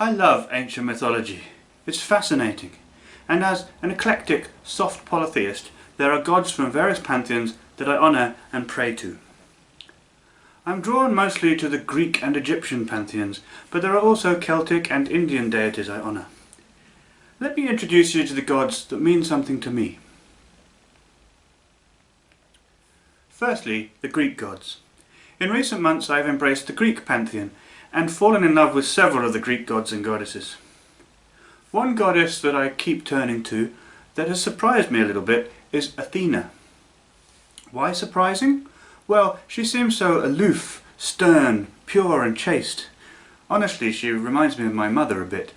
I love ancient mythology. It's fascinating. And as an eclectic, soft polytheist, there are gods from various pantheons that I honour and pray to. I'm drawn mostly to the Greek and Egyptian pantheons, but there are also Celtic and Indian deities I honour. Let me introduce you to the gods that mean something to me. Firstly, the Greek gods. In recent months I have embraced the Greek pantheon and fallen in love with several of the Greek gods and goddesses. One goddess that I keep turning to that has surprised me a little bit is Athena. Why surprising? Well, she seems so aloof, stern, pure and chaste. Honestly, she reminds me of my mother a bit.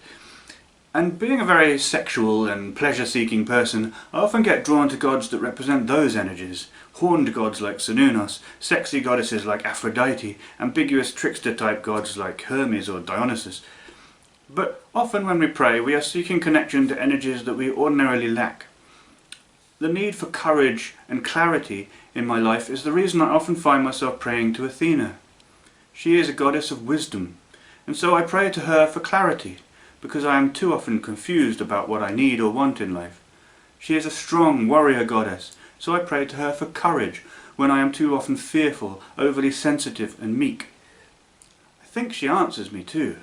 And being a very sexual and pleasure-seeking person, I often get drawn to gods that represent those energies. Horned gods like Cernunnos, sexy goddesses like Aphrodite, ambiguous trickster-type gods like Hermes or Dionysus. But often when we pray, we are seeking connection to energies that we ordinarily lack. The need for courage and clarity in my life is the reason I often find myself praying to Athena. She is a goddess of wisdom, and so I pray to her for clarity, because I am too often confused about what I need or want in life. She is a strong warrior goddess, so I pray to her for courage when I am too often fearful, overly sensitive and meek. I think she answers me too.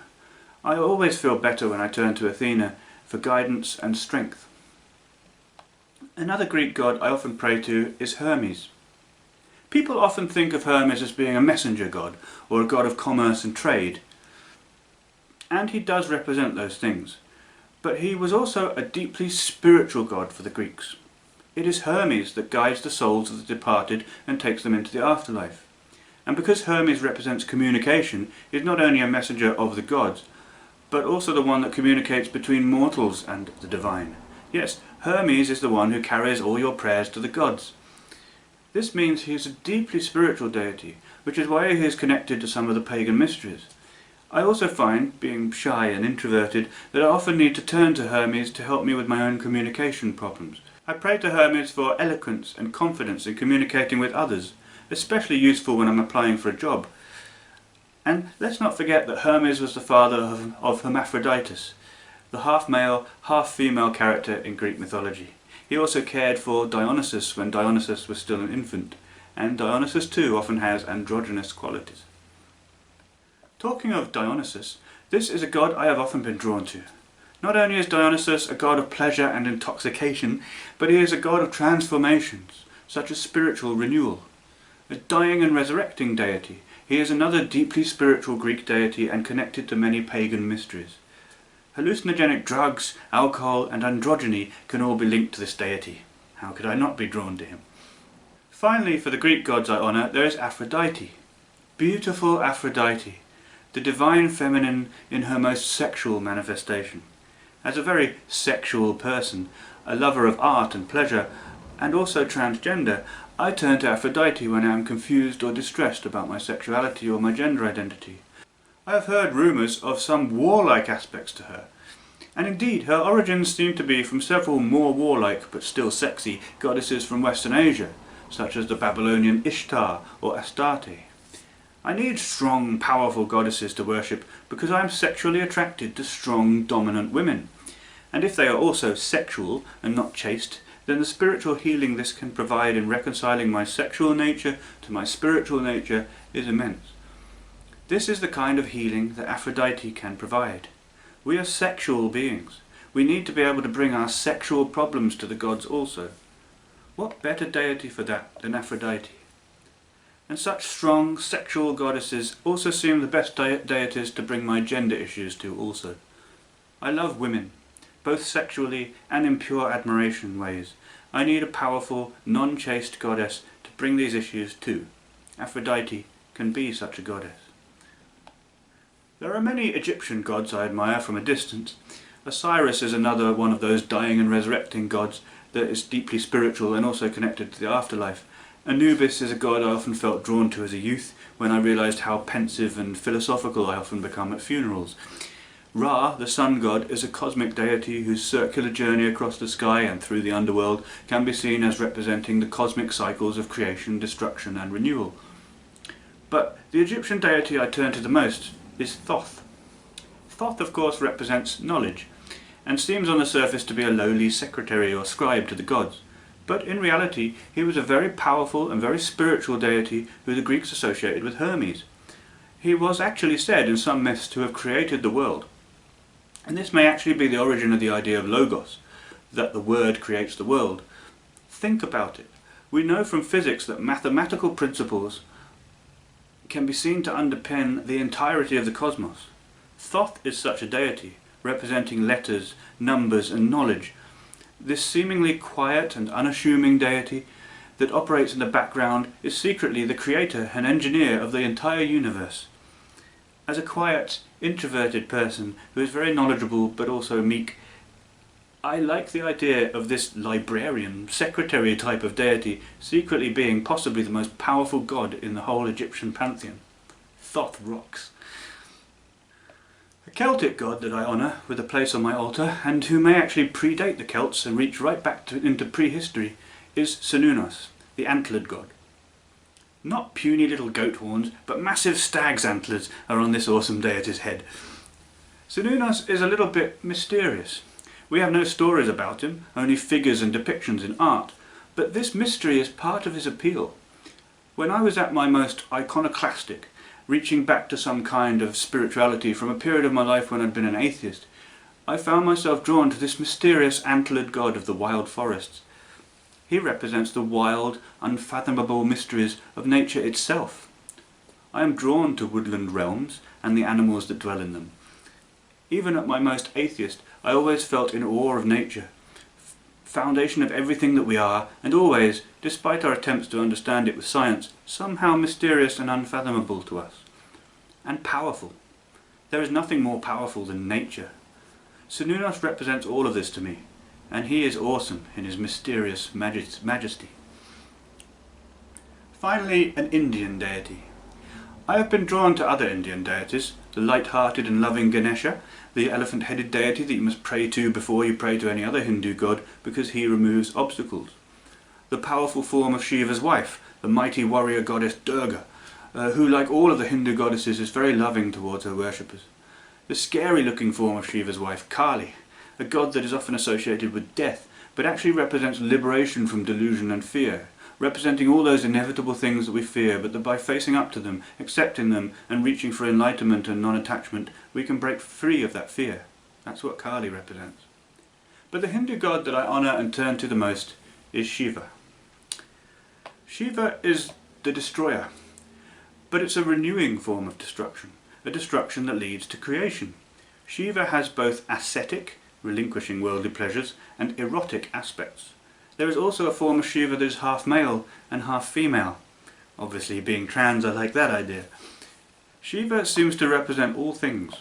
I always feel better when I turn to Athena for guidance and strength. Another Greek god I often pray to is Hermes. People often think of Hermes as being a messenger god, or a god of commerce and trade. And he does represent those things. But he was also a deeply spiritual god for the Greeks. It is Hermes that guides the souls of the departed and takes them into the afterlife. And because Hermes represents communication, he is not only a messenger of the gods, but also the one that communicates between mortals and the divine. Yes, Hermes is the one who carries all your prayers to the gods. This means he is a deeply spiritual deity, which is why he is connected to some of the pagan mysteries. I also find, being shy and introverted, that I often need to turn to Hermes to help me with my own communication problems. I pray to Hermes for eloquence and confidence in communicating with others, especially useful when I'm applying for a job. And let's not forget that Hermes was the father of Hermaphroditus, the half-male, half-female character in Greek mythology. He also cared for Dionysus when Dionysus was still an infant, and Dionysus too often has androgynous qualities. Talking of Dionysus, this is a god I have often been drawn to. Not only is Dionysus a god of pleasure and intoxication, but he is a god of transformations, such as spiritual renewal. A dying and resurrecting deity, he is another deeply spiritual Greek deity and connected to many pagan mysteries. Hallucinogenic drugs, alcohol and androgyny can all be linked to this deity. How could I not be drawn to him? Finally, for the Greek gods I honour, there is Aphrodite. Beautiful Aphrodite, the divine feminine in her most sexual manifestation. As a very sexual person, a lover of art and pleasure, and also transgender, I turn to Aphrodite when I am confused or distressed about my sexuality or my gender identity. I have heard rumours of some warlike aspects to her, and indeed her origins seem to be from several more warlike but still sexy goddesses from Western Asia, such as the Babylonian Ishtar or Astarte. I need strong, powerful goddesses to worship because I am sexually attracted to strong, dominant women. And if they are also sexual and not chaste, then the spiritual healing this can provide in reconciling my sexual nature to my spiritual nature is immense. This is the kind of healing that Aphrodite can provide. We are sexual beings. We need to be able to bring our sexual problems to the gods also. What better deity for that than Aphrodite? And such strong sexual goddesses also seem the best deities to bring my gender issues to also. I love women, both sexually and in pure admiration ways. I need a powerful, non-chaste goddess to bring these issues to. Aphrodite can be such a goddess. There are many Egyptian gods I admire from a distance. Osiris is another one of those dying and resurrecting gods that is deeply spiritual and also connected to the afterlife. Anubis is a god I often felt drawn to as a youth when I realised how pensive and philosophical I often become at funerals. Ra, the sun god, is a cosmic deity whose circular journey across the sky and through the underworld can be seen as representing the cosmic cycles of creation, destruction and renewal. But the Egyptian deity I turn to the most is Thoth. Thoth, of course, represents knowledge, and seems on the surface to be a lowly secretary or scribe to the gods. But in reality, he was a very powerful and very spiritual deity who the Greeks associated with Hermes. He was actually said in some myths to have created the world. And this may actually be the origin of the idea of logos, that the word creates the world. Think about it. We know from physics that mathematical principles can be seen to underpin the entirety of the cosmos. Thoth is such a deity, representing letters, numbers and knowledge. This seemingly quiet and unassuming deity that operates in the background is secretly the creator and engineer of the entire universe. As a quiet, introverted person who is very knowledgeable but also meek, I like the idea of this librarian, secretary type of deity secretly being possibly the most powerful god in the whole Egyptian pantheon. Thoth rocks. A Celtic god that I honour with a place on my altar, and who may actually predate the Celts and reach right back into prehistory, is Cernunnos, the antlered god. Not puny little goat horns, but massive stag's antlers are on this awesome deity's head. Cernunnos is a little bit mysterious. We have no stories about him, only figures and depictions in art, but this mystery is part of his appeal. When I was at my most iconoclastic, reaching back to some kind of spirituality from a period of my life when I'd been an atheist, I found myself drawn to this mysterious antlered god of the wild forests. He represents the wild, unfathomable mysteries of nature itself. I am drawn to woodland realms and the animals that dwell in them. Even at my most atheist, I always felt in awe of nature, foundation of everything that we are, and always, despite our attempts to understand it with science, somehow mysterious and unfathomable to us. And powerful. There is nothing more powerful than nature. Cernunnos represents all of this to me, and he is awesome in his mysterious majesty. Finally, an Indian deity. I have been drawn to other Indian deities, the light-hearted and loving Ganesha, the elephant-headed deity that you must pray to before you pray to any other Hindu god because he removes obstacles. The powerful form of Shiva's wife, the mighty warrior goddess Durga, who, like all of the Hindu goddesses, is very loving towards her worshippers. The scary-looking form of Shiva's wife, Kali, a god that is often associated with death, but actually represents liberation from delusion and fear, representing all those inevitable things that we fear, but that by facing up to them, accepting them, and reaching for enlightenment and non-attachment, we can break free of that fear. That's what Kali represents. But the Hindu god that I honour and turn to the most is Shiva. Shiva is the destroyer, but it's a renewing form of destruction, a destruction that leads to creation. Shiva has both ascetic, relinquishing worldly pleasures, and erotic aspects. There is also a form of Shiva that is half male and half female. Obviously, being trans, I like that idea. Shiva seems to represent all things,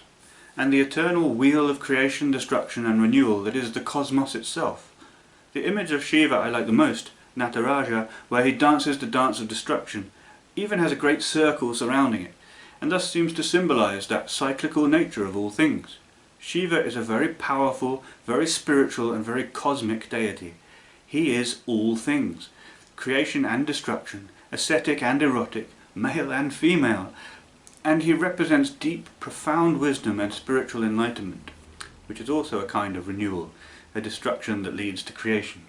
and the eternal wheel of creation, destruction and renewal that is the cosmos itself. The image of Shiva I like the most, Nataraja, where he dances the dance of destruction, even has a great circle surrounding it, and thus seems to symbolize that cyclical nature of all things. Shiva is a very powerful, very spiritual and very cosmic deity. He is all things, creation and destruction, ascetic and erotic, male and female, and he represents deep, profound wisdom and spiritual enlightenment, which is also a kind of renewal, a destruction that leads to creation.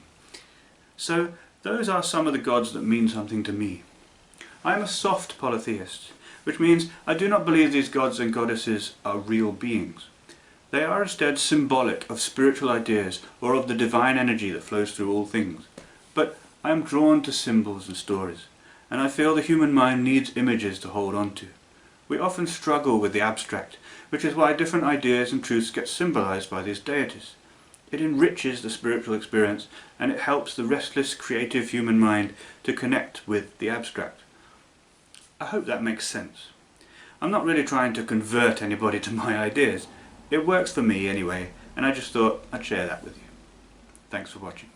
So, those are some of the gods that mean something to me. I am a soft polytheist, which means I do not believe these gods and goddesses are real beings. They are instead symbolic of spiritual ideas or of the divine energy that flows through all things. But I am drawn to symbols and stories, and I feel the human mind needs images to hold on to. We often struggle with the abstract, which is why different ideas and truths get symbolized by these deities. It enriches the spiritual experience, and it helps the restless, creative human mind to connect with the abstract. I hope that makes sense. I'm not really trying to convert anybody to my ideas. It works for me anyway, and I just thought I'd share that with you. Thanks for watching.